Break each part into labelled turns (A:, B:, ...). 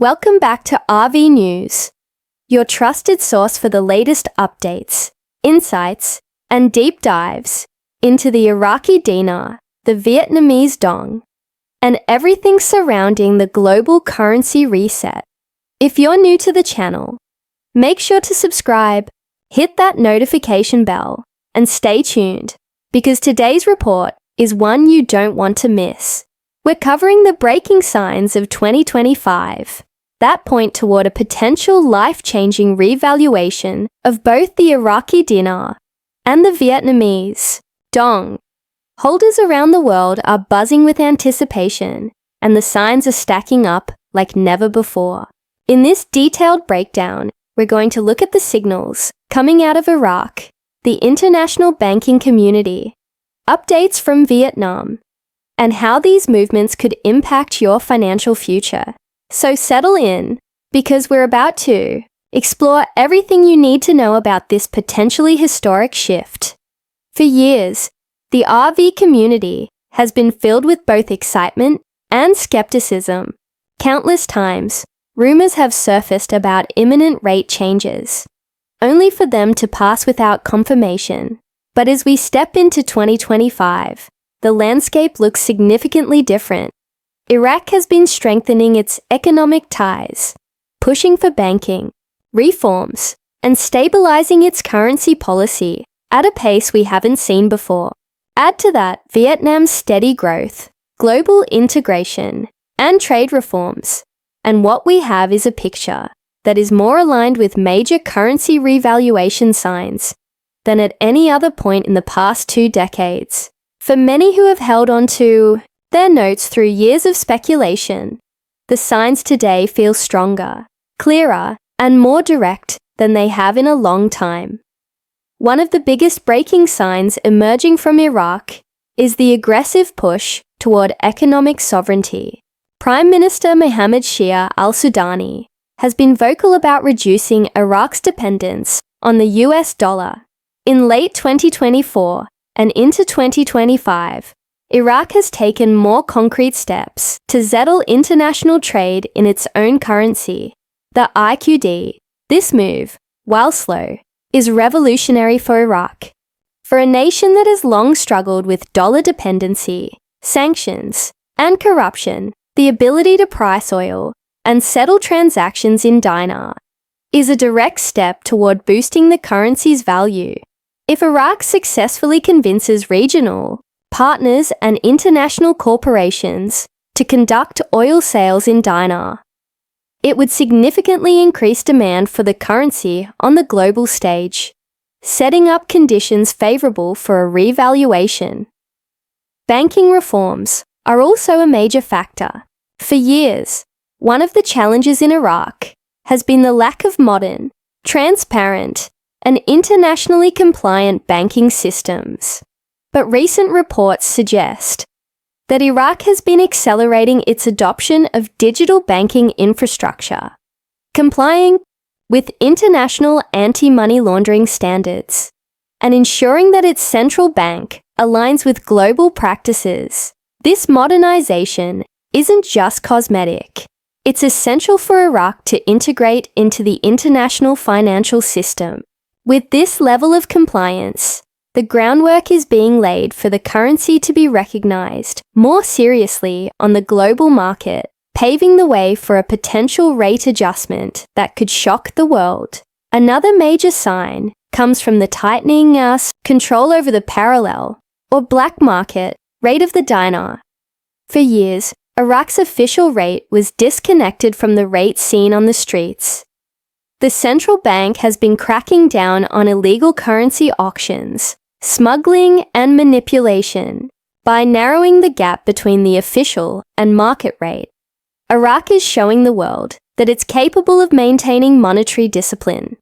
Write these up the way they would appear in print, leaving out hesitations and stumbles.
A: Welcome back to RV News, your trusted source for the latest updates, insights, and deep dives into the Iraqi Dinar, the Vietnamese Dong, and everything surrounding the global currency reset. If you're new to the channel, make sure to subscribe, hit that notification bell, and stay tuned, because today's report is one you don't want to miss. We're covering the breaking signs of 2025 that point toward a potential life-changing revaluation of both the Iraqi Dinar and the Vietnamese Dong. Holders around the world are buzzing with anticipation, and the signs are stacking up like never before. In this detailed breakdown, we're going to look at the signals coming out of Iraq, the international banking community, updates from Vietnam, and how these movements could impact your financial future. So settle in, because we're about to explore everything you need to know about this potentially historic shift. For years, the RV community has been filled with both excitement and skepticism. Countless times, rumors have surfaced about imminent rate changes, only for them to pass without confirmation. But as we step into 2025, the landscape looks significantly different. Iraq has been strengthening its economic ties, pushing for banking, reforms, and stabilizing its currency policy at a pace we haven't seen before. Add to that Vietnam's steady growth, global integration, and trade reforms, and what we have is a picture that is more aligned with major currency revaluation signs than at any other point in the past 2 decades. For many who have held on to their notes through years of speculation, the signs today feel stronger, clearer, and more direct than they have in a long time. One of the biggest breaking signs emerging from Iraq is the aggressive push toward economic sovereignty. Prime Minister Mohammed Shia al-Sudani has been vocal about reducing Iraq's dependence on the US dollar. In late 2024 and into 2025, Iraq has taken more concrete steps to settle international trade in its own currency, the IQD. This move, while slow, is revolutionary for Iraq. For a nation that has long struggled with dollar dependency, sanctions, and corruption, the ability to price oil and settle transactions in dinar is a direct step toward boosting the currency's value. If Iraq successfully convinces regional partners and international corporations to conduct oil sales in dinar, it would significantly increase demand for the currency on the global stage, setting up conditions favorable for a revaluation. Banking reforms are also a major factor. For years, one of the challenges in Iraq has been the lack of modern, transparent, and internationally compliant banking systems. But recent reports suggest that Iraq has been accelerating its adoption of digital banking infrastructure, complying with international anti-money laundering standards, and ensuring that its central bank aligns with global practices. This modernization isn't just cosmetic. It's essential for Iraq to integrate into the international financial system. With this level of compliance, the groundwork is being laid for the currency to be recognized more seriously on the global market, paving the way for a potential rate adjustment that could shock the world. Another major sign comes from the tightening control over the parallel, or black market, rate of the dinar. For years, Iraq's official rate was disconnected from the rate seen on the streets. The central bank has been cracking down on illegal currency auctions, smuggling, and manipulation. By narrowing the gap between the official and market rate, Iraq is showing the world that it's capable of maintaining monetary discipline.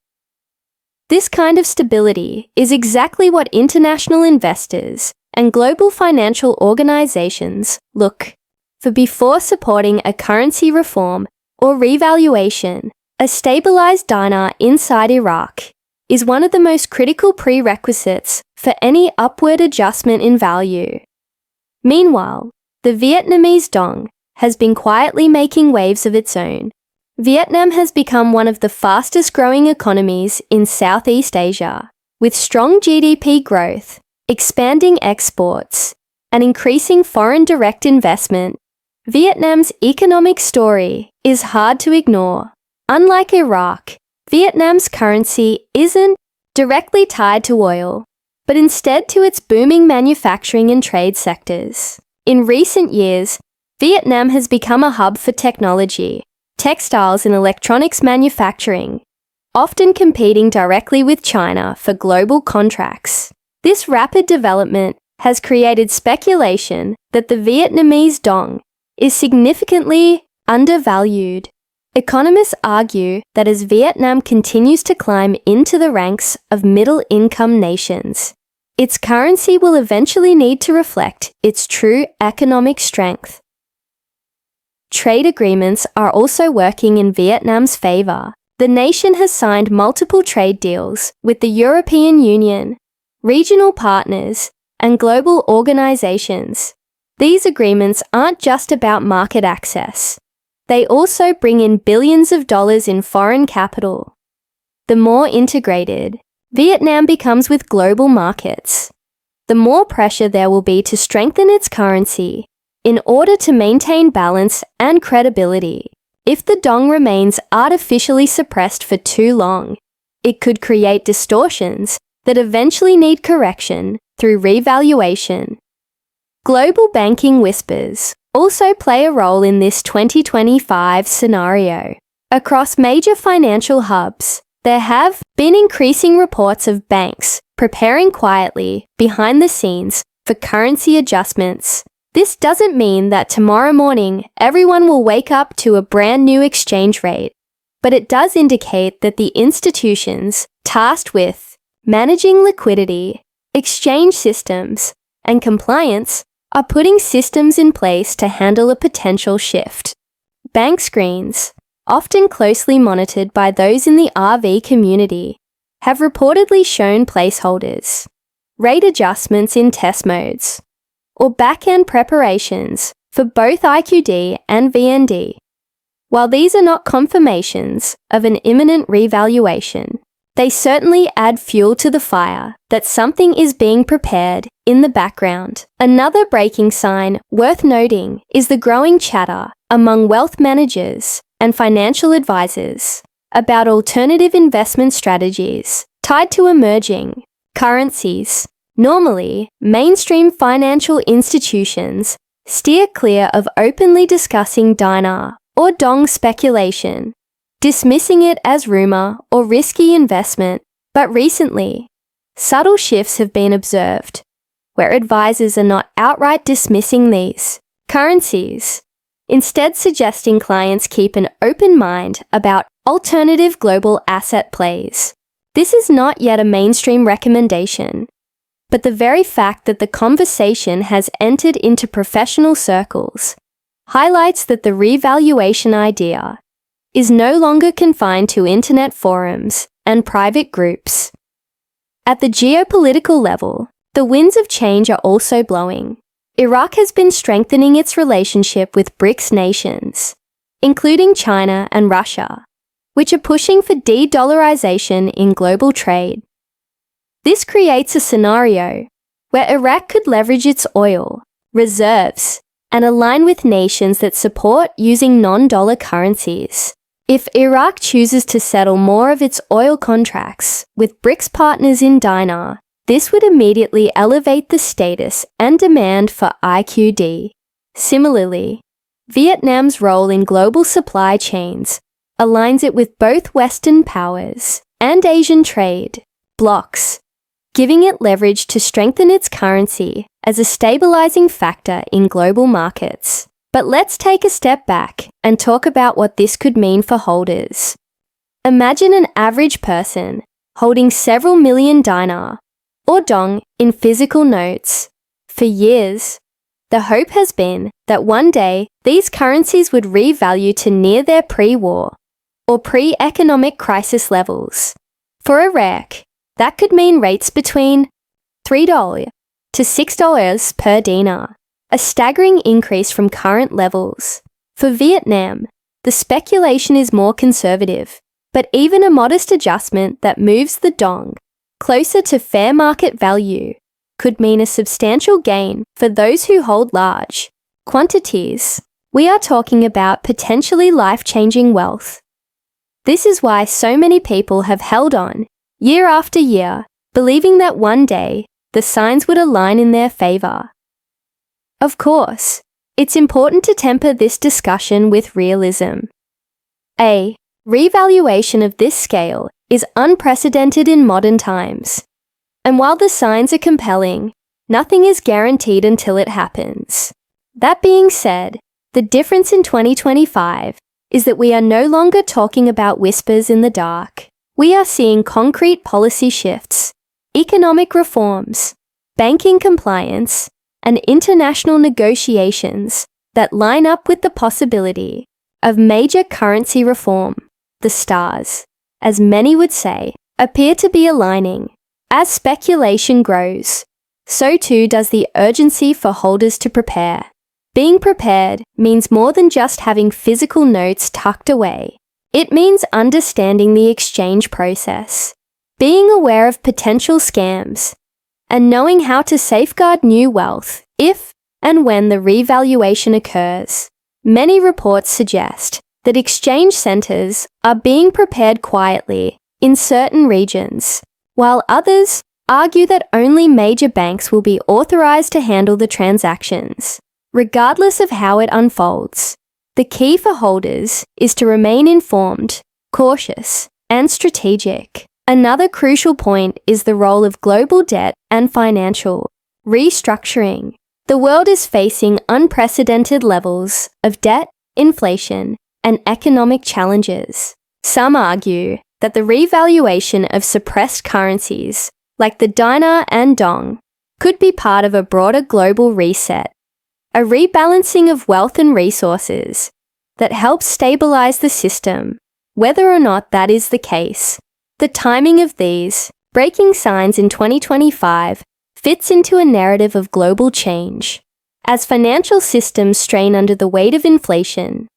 A: This kind of stability is exactly what international investors and global financial organizations look for before supporting a currency reform or revaluation. A stabilized dinar inside Iraq is one of the most critical prerequisites for any upward adjustment in value. Meanwhile, the Vietnamese Dong has been quietly making waves of its own, Vietnam has become one of the fastest-growing economies in Southeast Asia, with strong GDP growth, expanding exports, and increasing foreign direct investment. Vietnam's economic story is hard to ignore. Unlike Iraq, Vietnam's currency isn't directly tied to oil, but instead to its booming manufacturing and trade sectors. In recent years, Vietnam has become a hub for technology, textiles and electronics manufacturing, often competing directly with China for global contracts. This rapid development has created speculation that the Vietnamese Dong is significantly undervalued. Economists argue that as Vietnam continues to climb into the ranks of middle-income nations, its currency will eventually need to reflect its true economic strength. Trade agreements are also working in Vietnam's favor. The nation has signed multiple trade deals with the European Union, regional partners, and global organizations. These agreements aren't just about market access. They also bring in billions of dollars in foreign capital. The more integrated Vietnam becomes with global markets, the more pressure there will be to strengthen its currency in order to maintain balance and credibility. If the dong remains artificially suppressed for too long, it could create distortions that eventually need correction through revaluation. Global banking whispers also play a role in this 2025 scenario. Across major financial hubs, there have been increasing reports of banks preparing quietly behind the scenes for currency adjustments. This doesn't mean that tomorrow morning everyone will wake up to a brand new exchange rate, but it does indicate that the institutions tasked with managing liquidity, exchange systems, and compliance are putting systems in place to handle a potential shift. Bank screens, often closely monitored by those in the RV community, have reportedly shown placeholders, rate adjustments in test modes, or back-end preparations for both IQD and VND. While these are not confirmations of an imminent revaluation, they certainly add fuel to the fire that something is being prepared in the background. Another breaking sign worth noting is the growing chatter among wealth managers and financial advisors about alternative investment strategies tied to emerging currencies. Normally, mainstream financial institutions steer clear of openly discussing dinar or dong speculation, dismissing it as rumor or risky investment. But recently, subtle shifts have been observed, where advisors are not outright dismissing these currencies, instead suggesting clients keep an open mind about alternative global asset plays. This is not yet a mainstream recommendation, but the very fact that the conversation has entered into professional circles highlights that the revaluation idea is no longer confined to internet forums and private groups. At the geopolitical level, the winds of change are also blowing. Iraq has been strengthening its relationship with BRICS nations, including China and Russia, which are pushing for de-dollarization in global trade. This creates a scenario where Iraq could leverage its oil reserves and align with nations that support using non-dollar currencies. If Iraq chooses to settle more of its oil contracts with BRICS partners in dinar, this would immediately elevate the status and demand for IQD. Similarly, Vietnam's role in global supply chains aligns it with both Western powers and Asian trade blocs, giving it leverage to strengthen its currency as a stabilizing factor in global markets. But let's take a step back and talk about what this could mean for holders. Imagine an average person holding several million dinar or dong in physical notes. For years, the hope has been that one day these currencies would revalue to near their pre-war or pre-economic crisis levels. For Iraq, that could mean rates between $3 to $6 per dinar, a staggering increase from current levels. For Vietnam, the the speculation is more conservative, but even a modest adjustment that moves the dong closer to fair market value could mean a substantial gain for those who hold large quantities. We are talking about potentially life-changing wealth. This is why so many people have held on, year after year, believing that one day the signs would align in their favor. Of course, it's important to temper this discussion with realism. A revaluation of this scale is unprecedented in modern times. And while the signs are compelling, nothing is guaranteed until it happens. That being said, the difference in 2025 is that we are no longer talking about whispers in the dark. We are seeing concrete policy shifts, economic reforms, banking compliance, and international negotiations that line up with the possibility of major currency reform. The stars, as many would say, appear to be aligning. As speculation grows, so too does the urgency for holders to prepare. Being prepared means more than just having physical notes tucked away. It means understanding the exchange process, being aware of potential scams, and knowing how to safeguard new wealth if and when the revaluation occurs. Many reports suggest that exchange centers are being prepared quietly in certain regions, while others argue that only major banks will be authorized to handle the transactions. Regardless of how it unfolds, the key for holders is to remain informed, cautious, and strategic. Another crucial point is the role of global debt and financial restructuring. The world is facing unprecedented levels of debt, inflation, and economic challenges. Some argue that the revaluation of suppressed currencies, like the dinar and dong, could be part of a broader global reset, a rebalancing of wealth and resources that helps stabilize the system. Whether or not that is the case, the timing of these breaking signs in 2025 fits into a narrative of global change. As financial systems strain under the weight of inflation,